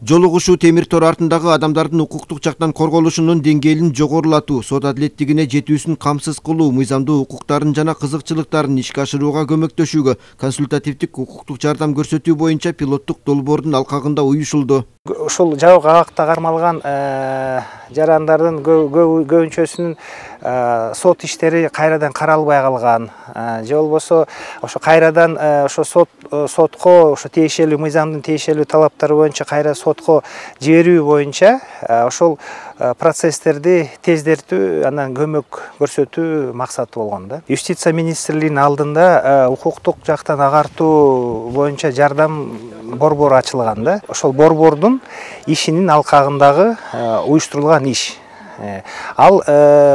Жолугушуу темир тор артындагы адамдардын укуктук жактан корголушунун деңгээлин жогорулатуу, сот адилеттигине жетүүсүн камсыз кылуу, мыйзамдуу укуктарын жана кызыкчылыктарын ишке ашырууга көмөктөшүүгө консультативдик укуктук жардам көрсөтүү боюнча пилоттук долбоордун алкагында уюшулду. Ушул жабык абакта кармалган жарандардын көбүнчөсүнүн сот иштери кайрадан каралбай калган, же болбосо ошо кайрадан ошо сотко ошо тиешелүү мыйзамдын тиешелүү талаптары боюнча кайра сотко жиберүү боюнча ошол процесстерди тездетүү, анан көмөк көрсөтүү максаты болгон да. Юстиция министрлигинин алдында укуктук жактан агартуу боюнча жардам борбору ачылган да. Ошол борбордун ишинин алкагындагы уюштурулган иш. Ал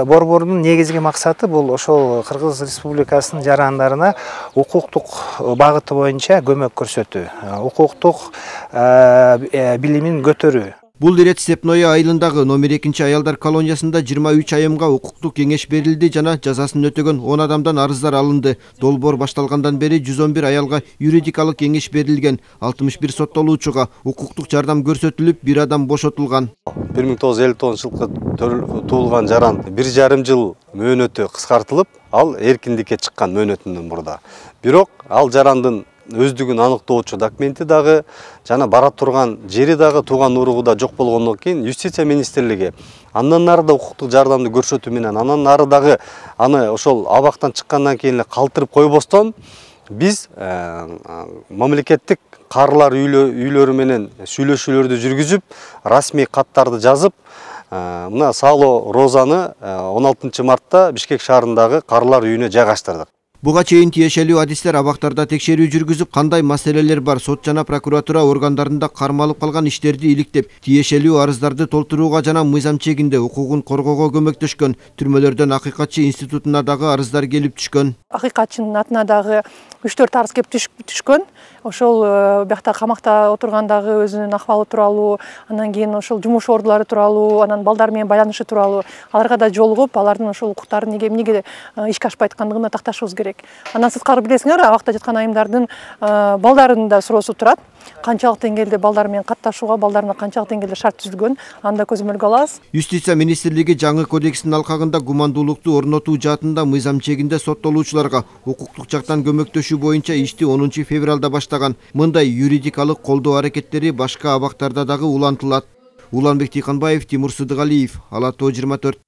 борбордун негизги максаты бул ошол Кыргыз Республикасынын жарандарына укуктук багыты боюнча көмөк көрсөтүү, укуктук билимин көтөрүү. Бул ирет Степное айылындагы номер 2 аялдар колониясында 23 айымга укуктук кеңеш берилди жана жазасын өтөгөн 10 адамдан арыздар алынды. Долбоор башталгандан бери 111 аялга юридикалык кеңеш берилген, 61 соттолуучуга укуктук жардам көрсөтүлүп, 1 адам бошотулган. 1959 жылкы туулган жаран 1,5 жыл мөөнөтү кыскартылып, ал эркиндикке чыккан мөөнөтүнөн мурда. Бирок ал жарандын өздүгүн аныктоочу документи дагы жана бара турган жери дагы тууган уругу да жок болгондон кийин Юстиция министрлиги андан нары да укуктук жардамды көрсөтүү менен андан нары дагы аны ошол абактан чыккандан кийин эле калтырып койбостон биз мамлекеттик карылар үйлөрү менен сүйлөшүүлөрдү жүргүзүп, расмий каттарды жазып, мына Сало Розаны 16 мартта Бишкек шаарындагы карылар үйүнө жайгаштырдык. Буга чейин тиешелүү адистер абактарда текшерүү жүргүзүп, кандай маселелер бар, сот жана прокуратура органдарында кармалып калган иштерди иликтеп, тиешелүү арыздарды толтурууга жана мыйзам чегинде укугун коргоого көмөктөшкөн. Түрмөлөрдөн Акыйкатчы институтуна дагы арыздар келип түшкөн. Акыйкатчынын атына дагы 3-4 арыз келип түшкөн. Ошол биякта камакта отургандагы өзүнүн акыбалы тууралуу, анан кийин ошол жумуш ордулары тууралуу, анан балдар менен байланышы тууралуу аларга да жолугуп, алардын ошол укуктарын эмнеге ишке ашпай аткандыгын такташыбыз керек. Анан сырткары билесиңер, абакта жаткан айымдардын балдарынын да суроосу турат. Канчалык деңгээлде балдар менен катташууга, балдарына канчалык деңгээлде шарт түзүлгөн, анда көзөмөлгө алабыз. Юстиция министрлиги жаңы кодекстин алкагында гумандуулукту орнотуу жаатында мыйзам чегинде соттолуучуларга укуктук жактан көмөктөшүү боюнча ишти 10 февралда баштаган. Мындай юридикалык колдоо аракеттери башка абактарда дагы улантылат. Уланбек Тыйканбаев, Тимур Сыдыгалиев, Ала Тоо 24.